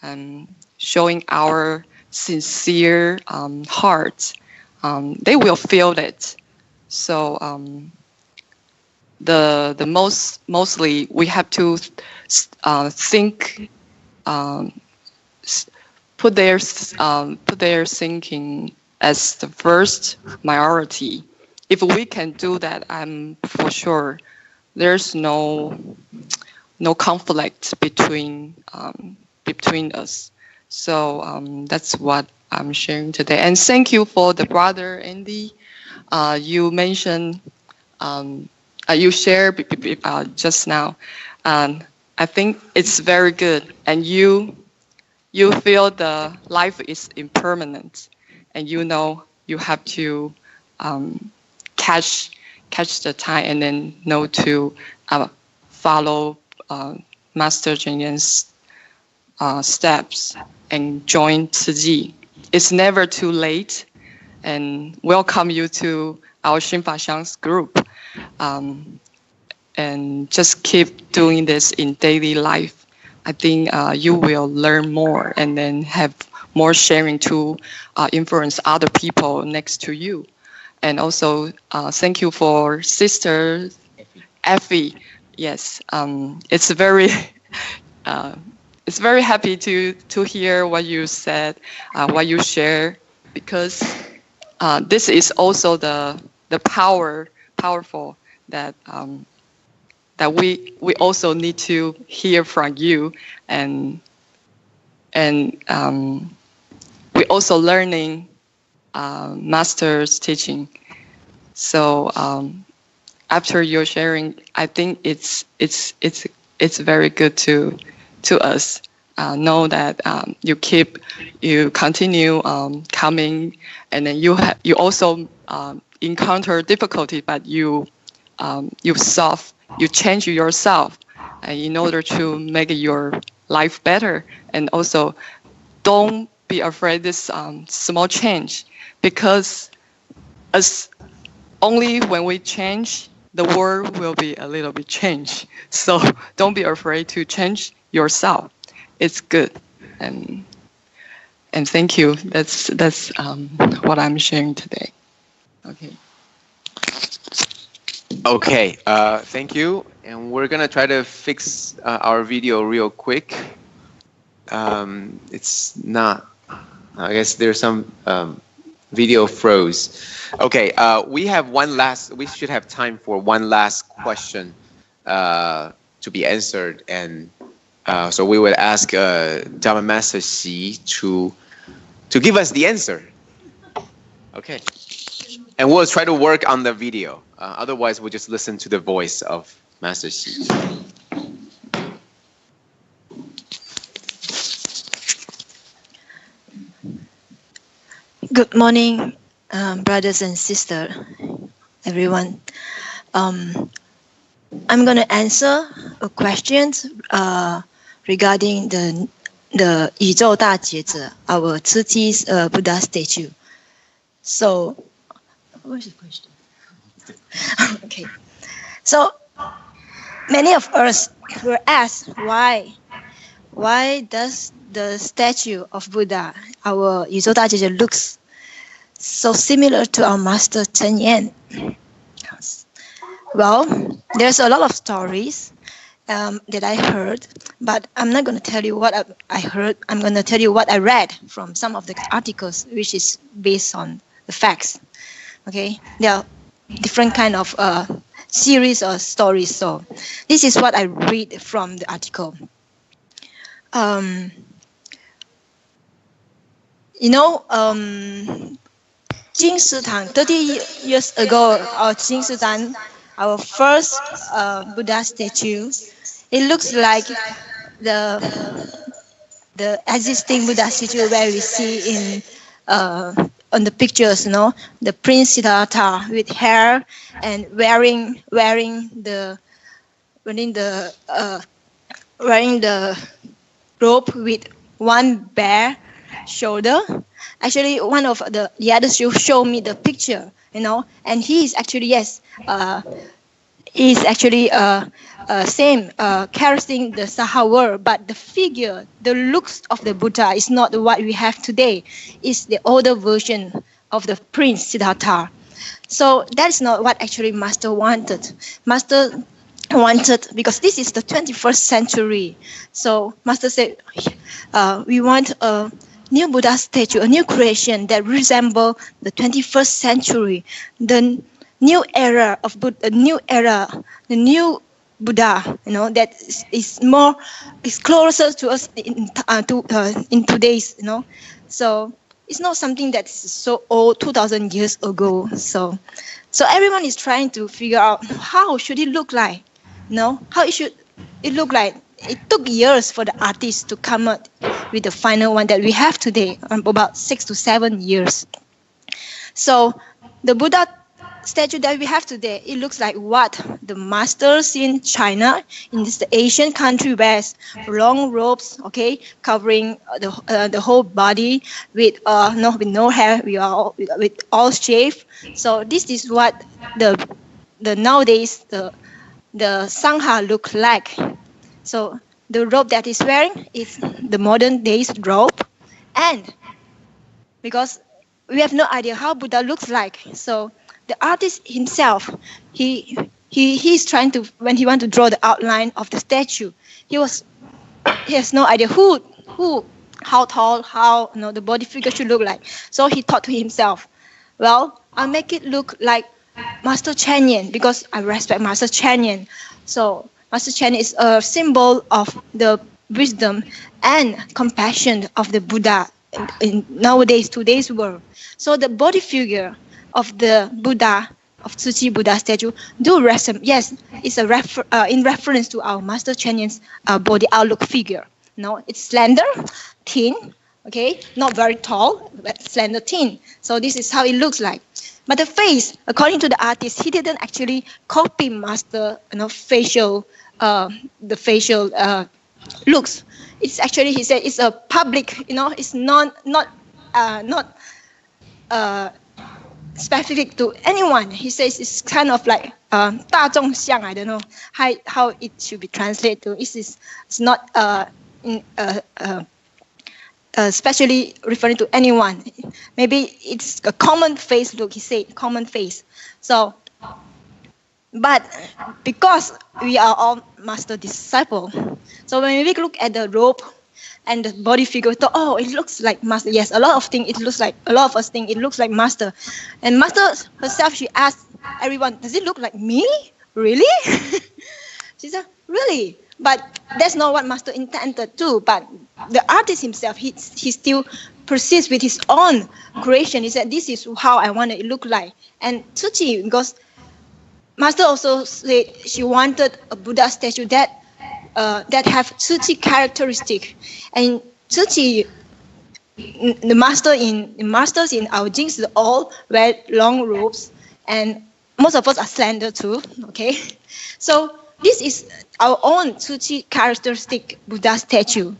and showing our sincere heart. They will feel it. So mostly we have to think, put their thinking as the first priority. If we can do that, I'm for sure there's no conflict between us. So that's what I'm sharing today. And thank you for the brother Andy. You mentioned, you shared just now. I think it's very good. And you feel the life is impermanent, and you know you have to catch the time and then know to follow Master Jing's steps and join Tzu Chi. It's never too late, and welcome you to our Xinfa Xiang's group. And just keep doing this in daily life. I think you will learn more and then have more sharing to influence other people next to you. And also, thank you for Sister Effie. Yes, it's very happy to hear what you said, what you share, because this is also the powerful that we also need to hear from you, and we also learning Master's teaching. So after your sharing, I think it's very good to us. Know that you continue coming, and then you also encounter difficulty, but you change yourself in order to make your life better. And also, don't be afraid this small change, because as only when we change, the world will be a little bit changed. So don't be afraid to change yourself. It's good. And thank you. That's what I'm sharing today. Okay. Okay, thank you. And we're gonna try to fix our video real quick. It's not, I guess there's some video froze. Okay, we should have time for one last question to be answered. And so we would ask Dharma Master Xi to give us the answer. Okay. And we'll try to work on the video. Otherwise, we'll just listen to the voice of Master Xi. Good morning, brothers and sisters, everyone. I'm going to answer a question regarding the 宇宙大觉者, our Tzuchi's Buddha statue. So, where's the question? Okay. So, many of us were asked why does the statue of Buddha, our 宇宙大觉者, looks so similar to our master Chen Yan? Well, there's a lot of stories that I heard, but I'm not going to tell you what I heard. I'm going to tell you what I read from some of the articles, which is based on the facts. Okay, there are different kind of series or stories. So this is what I read from the article. Jing 30 years ago, our Jing, our first Buddha statue, it looks like the existing Buddha statue where we see in on the pictures, the Prince Siddhartha with hair and wearing the robe with one bare shoulder. Actually, one of the others show me the picture, and he is actually same carrying the Sahawar, but the figure, the looks of the Buddha is not what we have today. It's the older version of the Prince Siddhartha. So that's not what actually Master wanted. Master wanted, because this is the 21st century. So Master said, we want a new Buddha statue, a new creation that resembles the 21st century, the new era of Buddha, the new Buddha, that is closer to us in today's, So it's not something that's so old, 2,000 years ago. So everyone is trying to figure out how should it look like, how it look like. It took years for the artists to come up with the final one that we have today, about 6 to 7 years. So the Buddha statue that we have today, it looks like what the masters in China, in this Asian country, wears long robes, okay, covering the whole body with no hair, with all shaved. So this is what the nowadays the Sangha look like. So the robe that he's wearing is the modern days robe, and because we have no idea how Buddha looks like, so the artist himself, he's trying to, when he wants to draw the outline of the statue, he has no idea how tall, how the body figure should look like. So he thought to himself, well, I'll make it look like Master Chen Yan, because I respect Master Chen Yan. So Master Chen is a symbol of the wisdom and compassion of the Buddha in nowadays, today's world. So the body figure of the Buddha, of Tzu Chi Buddha statue, it's in reference to our Master Chen Yan's body outlook figure. It's slender, thin, okay, not very tall, but slender, thin. So this is how it looks like. But the face, according to the artist, he didn't actually copy Master facial looks. It's actually, he said, it's a public, it's not specific to anyone. He says it's kind of like 大众相. I don't know how it should be translated to. It's not especially referring to anyone. Maybe it's a common face look. He said common face. So, but because we are all master disciple, so when we look at the robe and the body figure, thought, oh, it looks like master. Yes, a lot of us think it looks like master. And master herself, she asked everyone, does it look like me? Really? She said, really? But that's not what master intended to. But the artist himself, he still persists with his own creation. He said, this is how I want it to look like. And Tzu Chi, because master also said she wanted a Buddha statue that have Tzu Chi characteristic. And Tzu Chi, the masters in our Jings all wear long robes, and most of us are slender too. Okay, so this is our own Tzu Chi characteristic Buddha statue.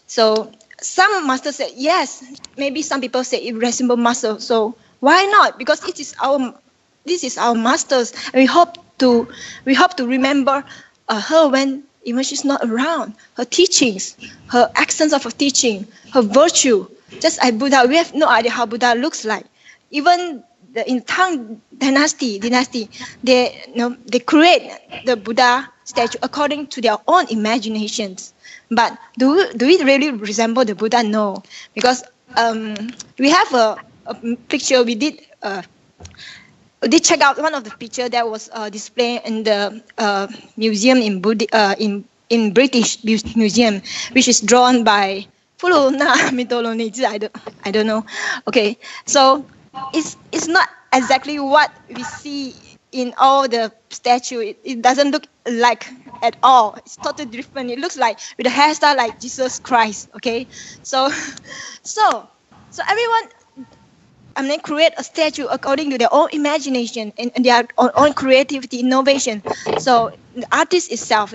So some masters say yes. Maybe some people say it resembles master. So why not? Because this is our masters, and we hope to remember her when even she's not around. Her teachings, her accents of her teaching, her virtue. Just like Buddha, we have no idea how Buddha looks like. Even in Tang dynasty, they create the Buddha statue according to their own imaginations. But do it really resemble the Buddha? No, because we have a picture. We did check out one of the picture that was displayed in the museum in British Museum, which is drawn by I don't know. Okay, so it's not exactly what we see in all the statue. It doesn't look like at all. It's totally different. It looks like with a hairstyle like Jesus Christ. Okay, so everyone, create a statue according to their own imagination and their own creativity, innovation. So the artist itself,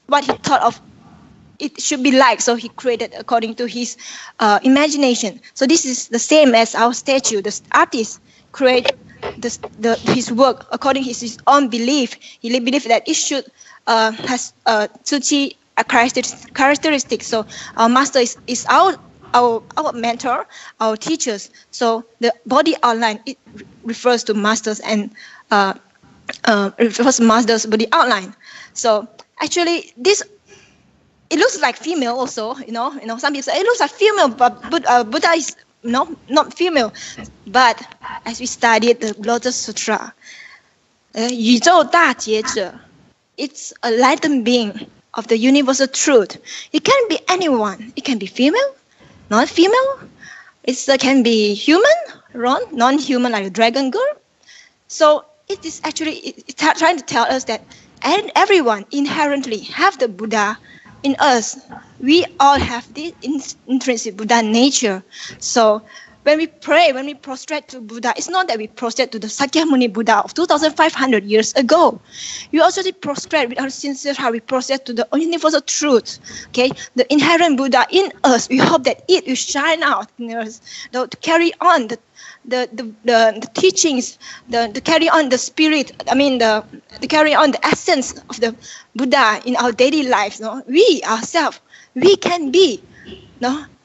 what he thought of it should be like, so he created according to his imagination. So this is the same as our statue. The artist create his work according to his own belief. He believed that it should has Tzu Chi characteristics. So our master is our mentor, our teachers. So the body outline, it refers to masters and refers to masters' body outline. So actually this, it looks like female also, some people say it looks like female, but Buddha is not female. But as we studied the Lotus Sutra, 宇宙大觉者, it's a enlightened being of the universal truth. It can be anyone. It can be female, not female. It can be human, non-human like a dragon girl. So it is actually trying to tell us that everyone inherently have the Buddha in us. We all have this intrinsic Buddha nature. So when we pray, when we prostrate to Buddha, it's not that we prostrate to the Sakyamuni Buddha of 2,500 years ago. We also prostrate with our sincere heart. We prostrate to the universal truth. Okay, the inherent Buddha in us. We hope that it will shine out in us, to carry on the teachings, to carry on the spirit. To carry on the essence of the Buddha in our daily lives. We ourselves, we can be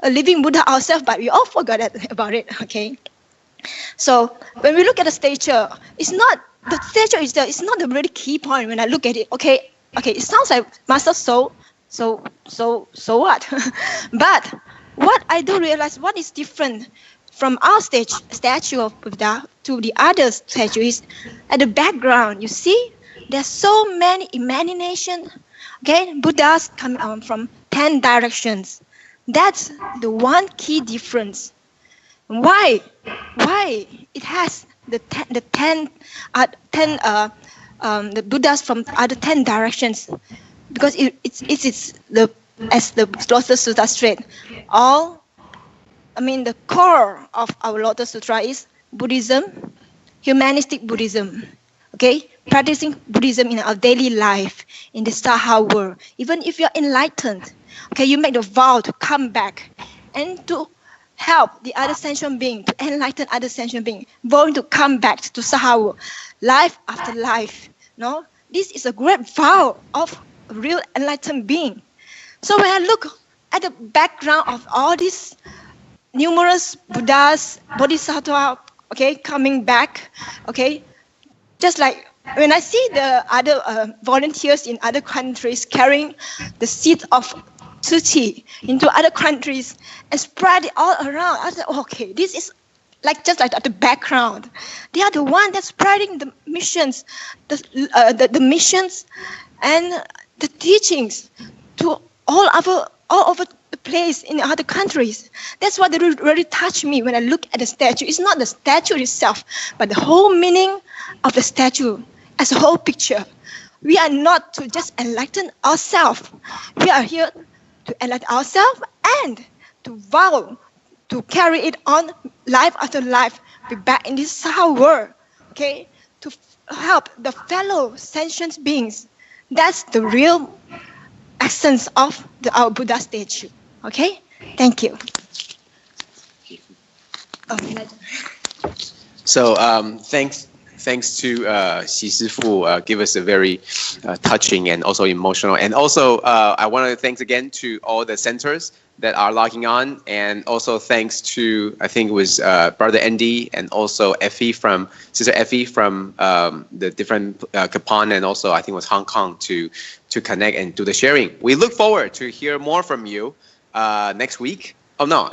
a living Buddha ourselves, but we all forgot about it. Okay, so when we look at the statue, it's not the statue it's not the really key point when I look at it. Okay, it sounds like master so what? But what I do realize, what is different from our statue of Buddha to the other statues, at the background, you see, there's so many imagination. Okay, Buddhas come from 10 directions. That's the one key difference. Why it has the Buddhas from other 10 directions? Because it's as the Lotus Sutra straight. The core of our Lotus Sutra is Buddhism, humanistic Buddhism. Okay, practicing Buddhism in our daily life, in the Saha world. Even if you're enlightened, okay, you make the vow to come back and to help the other sentient being, to enlighten other sentient being, going to come back to Sahawa, life after life. No, this is a great vow of a real enlightened being. So when I look at the background of all these numerous Buddhas, Bodhisattva, okay, coming back, okay, just like when I see the other volunteers in other countries carrying the seed of Tzu into other countries and spread it all around, I said, okay, this is just like at the background. They are the one that's spreading the missions, the missions and the teachings to all over the place in other countries. That's what really touched me when I look at the statue. It's not the statue itself, but the whole meaning of the statue as a whole picture. We are not to just enlighten ourselves. We are here to enlighten ourselves and to vow to carry it on life after life, be back in this world, okay, to help the fellow sentient beings. That's the real essence of our Buddha statue. Okay, thank you. So thanks to Xi Shifu, give us a very touching and also emotional. And also, I want to thanks again to all the centers that are logging on, and also thanks to, I think it was Brother Andy and also Sister Effie from the different Japan, and also I think it was Hong Kong to connect and do the sharing. We look forward to hear more from you next week. Oh no,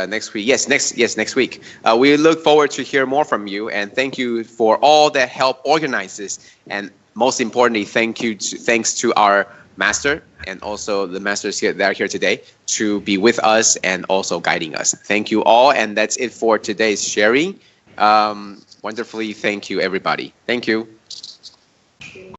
next week. Yes, next week. We look forward to hear more from you, and thank you for all that help organize this, and most importantly, thanks to our master and also the masters that are here today to be with us and also guiding us. Thank you all, and that's it for today's sharing. Wonderfully, thank you everybody. Thank you.